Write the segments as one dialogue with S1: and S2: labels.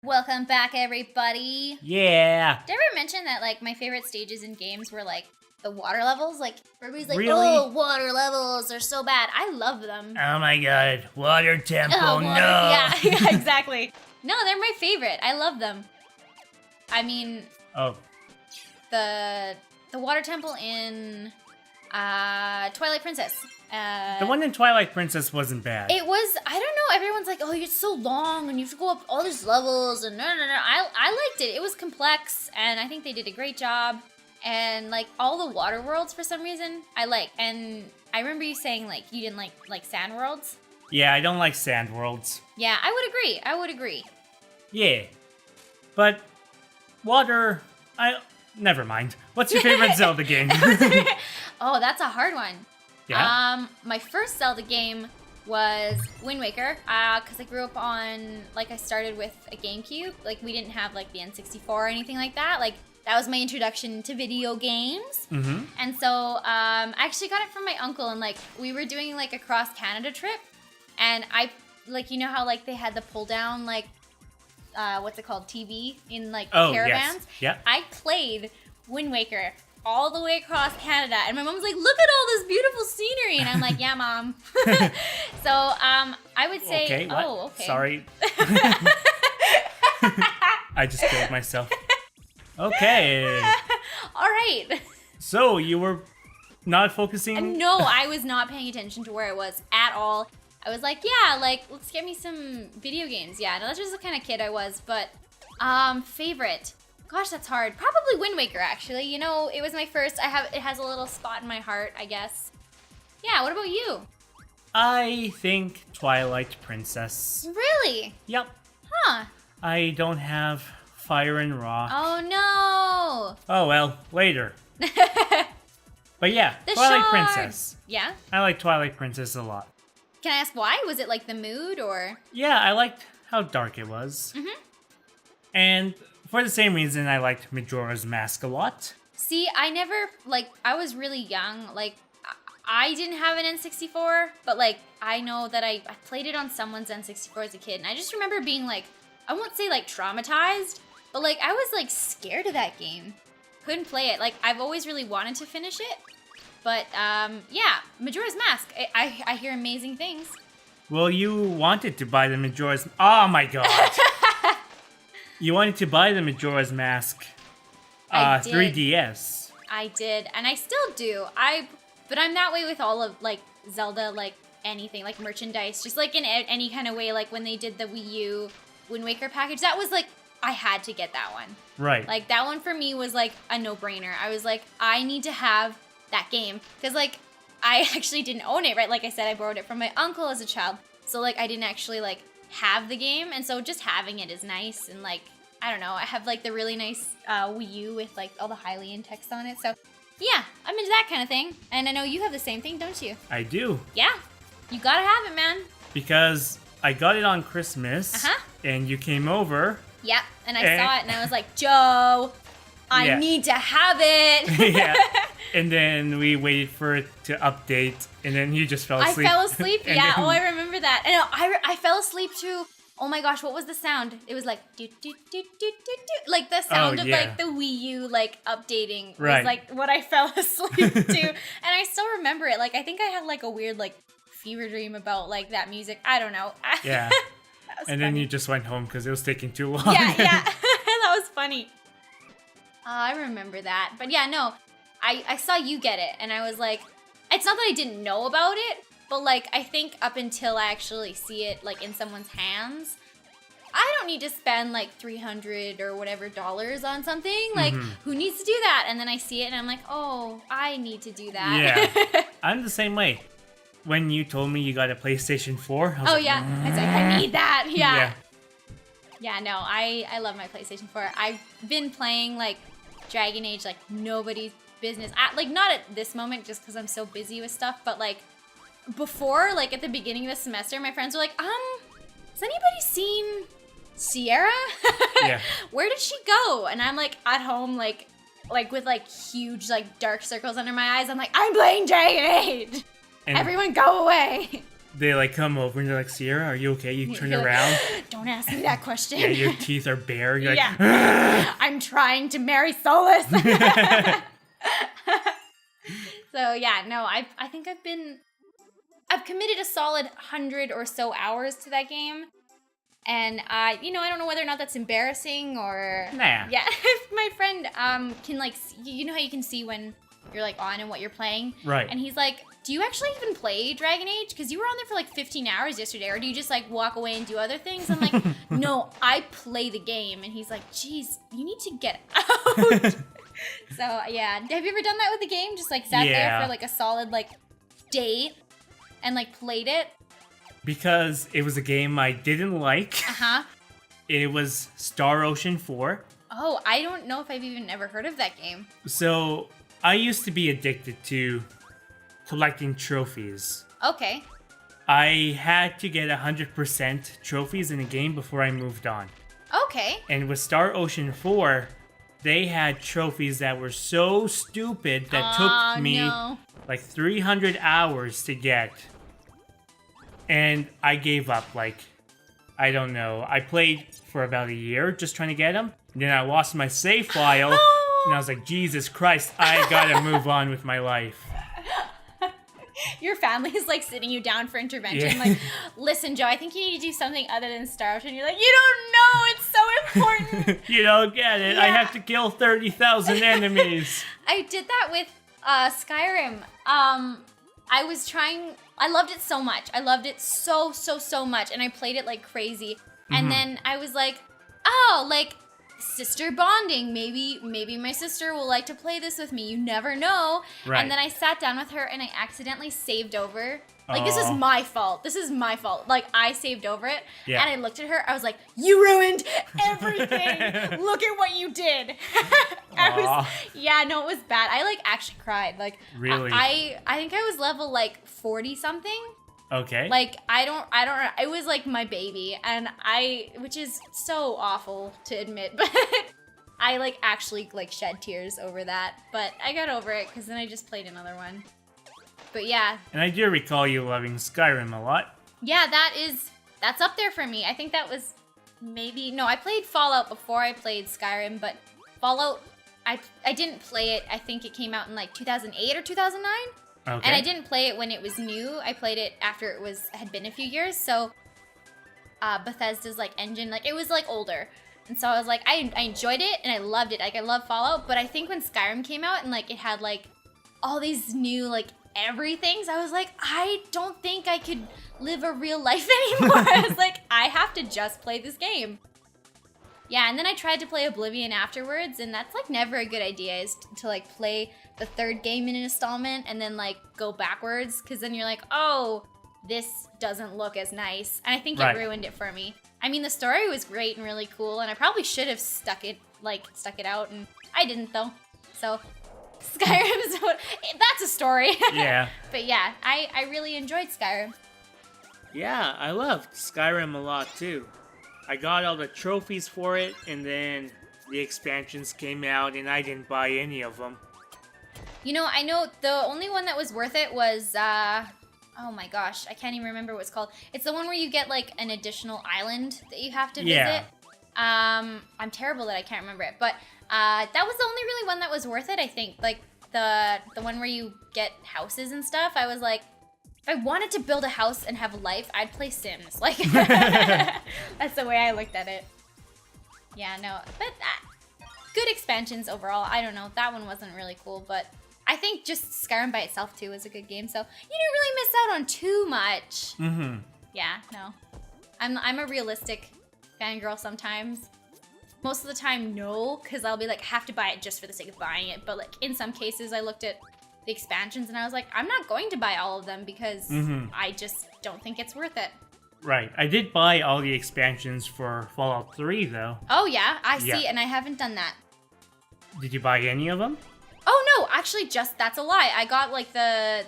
S1: Welcome back, everybody.
S2: Yeah.
S1: Did I ever mention that, like, my favorite stages in games were, like, the water levels? Like, everybody's like,
S2: Really?
S1: oh, water levels are so bad. I love them.
S2: Oh my god. Water temple,
S1: Oh,
S2: no.
S1: Yeah, exactly. No, they're my favorite. I love them. I mean, the water temple in Twilight Princess.
S2: The one in Twilight Princess wasn't bad.
S1: It was, I don't know, everyone's like, oh, it's so long and you have to go up all these levels and no. I liked it. It was complex and I think they did a great job. And like all the water worlds for some reason, I like. And I remember you saying like you didn't like sand worlds.
S2: Yeah, I don't like sand worlds.
S1: Yeah, I would agree.
S2: Yeah. But water, never mind. What's your favorite Zelda game?
S1: Oh, that's a hard one.
S2: Yeah?
S1: My first Zelda game was Wind Waker, because I grew up on, like, I started with a GameCube. Like, we didn't have, like, the N64 or anything like that. Like, that was my introduction to video games.
S2: Mm-hmm.
S1: And so, I actually got it from my uncle, and, like, we were doing, like, a cross-Canada trip, and I, like, you know how, like, they had the pull-down, like, what's it called, TV in, like, caravans?
S2: Yes. Yeah.
S1: I played Wind Waker all the way across Canada, and my mom's like, look at all this beautiful scenery, and I'm like, yeah, Mom. So I would say,
S2: Okay, what?
S1: oh, okay.
S2: Sorry. I just killed myself. Okay.
S1: All right.
S2: So you were not focusing?
S1: No, I was not paying attention to where I was at all. I was like, yeah, like, let's get me some video games. Yeah, no, that's just the kind of kid I was. But favorite. Gosh, that's hard. Probably Wind Waker, actually. You know, it was my first. It has a little spot in my heart, I guess. Yeah, what about you?
S2: I think Twilight Princess.
S1: Really?
S2: Yep.
S1: Huh.
S2: I don't have Fire and Rock.
S1: Oh, no.
S2: Oh, well, later. But yeah,
S1: The
S2: Twilight
S1: shards.
S2: Princess.
S1: Yeah?
S2: I like Twilight Princess a lot.
S1: Can I ask why? Was it like the mood or?
S2: Yeah, I liked how dark it was.
S1: Mm-hmm.
S2: And for the same reason, I liked Majora's Mask a lot.
S1: See, I never, like, I was really young. Like, I didn't have an N64, but, like, I know that I played it on someone's N64 as a kid. And I just remember being, like, I won't say, like, traumatized, but, like, I was, like, scared of that game. Couldn't play it. Like, I've always really wanted to finish it. But, yeah, Majora's Mask. I hear amazing things.
S2: Well, you wanted to buy the Majora's... Oh my god! You wanted to buy the Majora's Mask
S1: I did.
S2: 3DS.
S1: I did, and I still do. But I'm that way with all of, like, Zelda, like, anything, like, merchandise. Just, like, in any kind of way, like, when they did the Wii U Wind Waker package, that was, like, I had to get that one.
S2: Right.
S1: Like, that one for me was, like, a no-brainer. I was like, I need to have that game. Because, like, I actually didn't own it, right? Like I said, I borrowed it from my uncle as a child. So, like, I didn't actually, like, have the game. And so just having it is nice. And, like, I don't know. I have, like, the really nice Wii U with, like, all the Hylian text on it. So, yeah, I'm into that kind of thing. And I know you have the same thing, don't you?
S2: I do.
S1: Yeah. You gotta have it, man.
S2: Because I got it on Christmas.
S1: Uh-huh.
S2: And you came over.
S1: Yeah, and I saw it, and I was like, Joe, I need to have it.
S2: Yeah. And then we waited for it to update, and then you just fell asleep.
S1: I fell asleep, yeah.
S2: Then...
S1: Oh, I remember that. And I fell asleep too. Oh my gosh, what was the sound? It was like, do, do, do, do, do, do. Like the sound of like the Wii U like updating was like what I fell asleep to. And I still remember it. Like, I think I had like a weird like fever dream about like that music. I don't know.
S2: Yeah. And then you just went home because it was taking too long.
S1: Yeah. That was funny. I remember that. But yeah, no. I saw you get it, and I was like, it's not that I didn't know about it, but like, I think up until I actually see it like in someone's hands, I don't need to spend like $300 or whatever dollars on something. Like, who needs to do that? And then I see it, and I'm like, oh, I need to do that.
S2: Yeah. I'm the same way. When you told me you got a PlayStation 4, I was like,
S1: yeah. I was like, I need that. Yeah, no, I love my PlayStation 4. I've been playing like Dragon Age like nobody's business. Like, not at this moment just because I'm so busy with stuff, but like before, like at the beginning of the semester, my friends were like, has anybody seen Sierra?
S2: Yeah.
S1: Where did she go? And I'm like at home like with like huge like dark circles under my eyes. I'm like, I'm playing Dragon Age. And everyone go away.
S2: they like come over and they're like, Sierra, are you okay? You turn around.
S1: Don't ask me that question.
S2: Yeah, your teeth are bare. You're like,
S1: I'm trying to marry Solus. So yeah, no, I think I've committed a solid 100 or so hours to that game. And I don't know whether or not that's embarrassing or...
S2: Nah.
S1: Yeah, my friend can like, you know how you can see when you're like on and what you're playing?
S2: Right.
S1: And he's like, do you actually even play Dragon Age? Because you were on there for like 15 hours yesterday, or do you just like walk away and do other things? I'm like, no, I play the game. And he's like, geez, you need to get out. So yeah, have you ever done that with the game? Just like sat there for like a solid like day and like played it?
S2: Because it was a game I didn't like.
S1: Uh-huh.
S2: It was Star Ocean 4.
S1: Oh, I don't know if I've even ever heard of that game.
S2: So I used to be addicted to collecting trophies.
S1: Okay.
S2: I had to get 100% trophies in a game before I moved on.
S1: Okay.
S2: And with Star Ocean 4, they had trophies that were so stupid that took me like 300 hours to get. And I gave up, like, I don't know. I played for about a year just trying to get them. And then I lost my save file. And I was like, Jesus Christ, I gotta move on with my life.
S1: Your family's like sitting you down for intervention. Like, listen, Joe, I think you need to do something other than Star Ocean. You're like, you don't know. It's so important.
S2: You don't get it.
S1: Yeah.
S2: I have to kill 30,000 enemies.
S1: I did that with Skyrim. I was trying... I loved it so much. I loved it so much. And I played it like crazy. And then I was like, oh, like, sister bonding. Maybe my sister will like to play this with me. You never know.
S2: Right.
S1: And then I sat down with her and I accidentally saved over. Like, this is my fault. This is my fault. Like, I saved over it.
S2: Yeah.
S1: And I looked at her. I was like, you ruined everything. Look at what you did. It was bad. I, like, actually cried. Like,
S2: really?
S1: I think I was level, like, 40-something.
S2: Okay.
S1: Like, I don't know. It was, like, my baby. And which is so awful to admit. But I, like, actually, like, shed tears over that. But I got over it because then I just played another one. But yeah.
S2: And I do recall you loving Skyrim a lot.
S1: Yeah, that's up there for me. I think that was I played Fallout before I played Skyrim, but Fallout, I didn't play it. I think it came out in like 2008 or 2009.
S2: Okay.
S1: And I didn't play it when it was new. I played it after it had been a few years. So Bethesda's like engine, like it was like older. And so I was like, I enjoyed it and I loved it. Like I love Fallout, but I think when Skyrim came out and like it had like all these new like everythings, I was like, I don't think I could live a real life anymore. I was like, I have to just play this game. Yeah, and then I tried to play Oblivion afterwards, and that's like never a good idea, is to like play the third game in an installment and then like go backwards, because then you're like, oh, this doesn't look as nice. And I think it ruined it for me. I mean, the story was great and really cool, and I probably should have stuck it out, and I didn't though. So Skyrim's that's a story.
S2: Yeah.
S1: But yeah, I really enjoyed Skyrim.
S2: Yeah, I loved Skyrim a lot too. I got all the trophies for it, and then the expansions came out, and I didn't buy any of them.
S1: You know, I know the only one that was worth it was, oh my gosh, I can't even remember what it's called. It's the one where you get like an additional island that you have to visit. I'm terrible that I can't remember it, but that was the only really one that was worth it, I think. Like the one where you get houses and stuff. I was like, if I wanted to build a house and have a life, I'd play Sims. Like, that's the way I looked at it. Yeah, no, but good expansions overall. I don't know, that one wasn't really cool, but I think just Skyrim by itself too was a good game, so you didn't really miss out on too much. Mm-hmm. Yeah, no. I'm a realistic fangirl sometimes. Most of the time, no, because I'll be like, have to buy it just for the sake of buying it. But like in some cases, I looked at the expansions and I was like, I'm not going to buy all of them because I just don't think it's worth it.
S2: Right. I did buy all the expansions for Fallout 3, though.
S1: Oh, yeah? I see, and I haven't done that.
S2: Did you buy any of them?
S1: Oh, no, actually, that's a lie. I got, like, the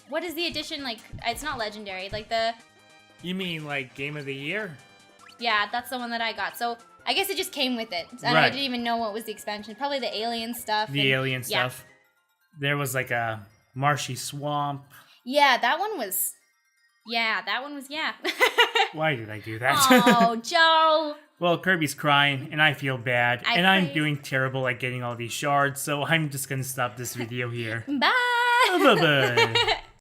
S1: what is the edition? Like, it's not legendary. Like,
S2: You mean, like, Game of the Year?
S1: Yeah, that's the one that I got. So, I guess it just came with it. And I didn't even know what was the expansion. Probably the alien stuff.
S2: Alien stuff. There was, like, a marshy swamp.
S1: Yeah, that one was Yeah, that one was yeah.
S2: Why did I do that?
S1: Oh, Joe.
S2: Well, Kirby's crying, and I feel bad. And I'm
S1: praise-
S2: doing terrible at getting all these shards, so I'm just gonna stop this video here.
S1: Bye.
S2: Bye-bye.